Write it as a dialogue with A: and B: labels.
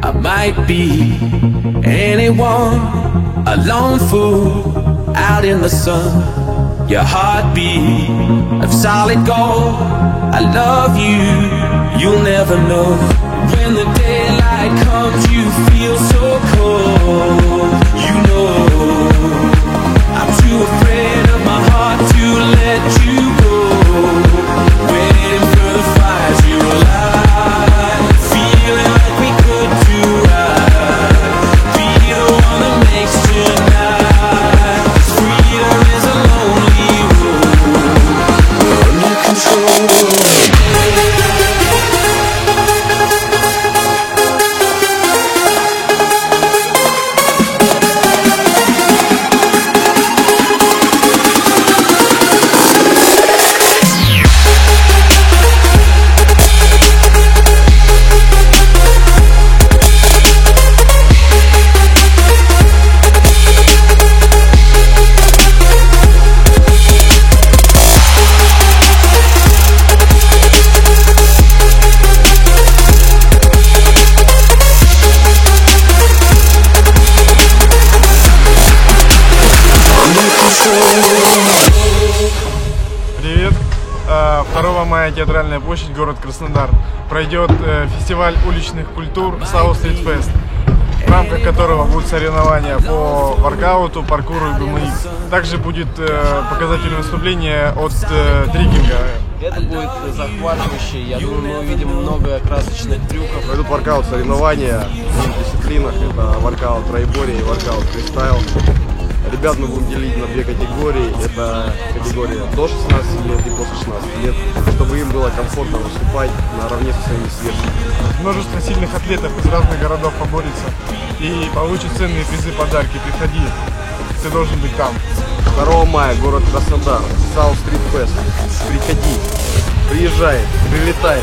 A: I might be anyone, a lone fool out in the sun. Your heartbeat of solid gold. I love you, you'll never know. When the daylight comes, you feel so cold. You know, I'm too afraid of my heart to let you go. Waiting for the fires you alive, feeling like we could do right. Be the one that makes tonight. Freedom is a lonely road. We're under control.
B: Привет! 2 мая театральная площадь, город Краснодар. Пройдет фестиваль уличных культур South Street Fest, в рамках которого будут соревнования по воркауту, паркуру и BMX. Также будет показательное выступление от трикинга.
C: Это будет захватывающе. Я думаю, мы увидим много красочных трюков.
D: Пройдут воркаут соревнования в двух дисциплинах. Это воркаут тройборье и воркаут фристайл. Ребят мы будем делить на две категории. Это категория до 16 лет и после 16 лет, чтобы им было комфортно выступать наравне со своими сверстниками.
B: Множество сильных атлетов из разных городов поборется и получат ценные призы, подарки. Приходи, ты должен быть там.
D: 2 мая, город Краснодар, South Street Fest. Приходи, приезжай, прилетай.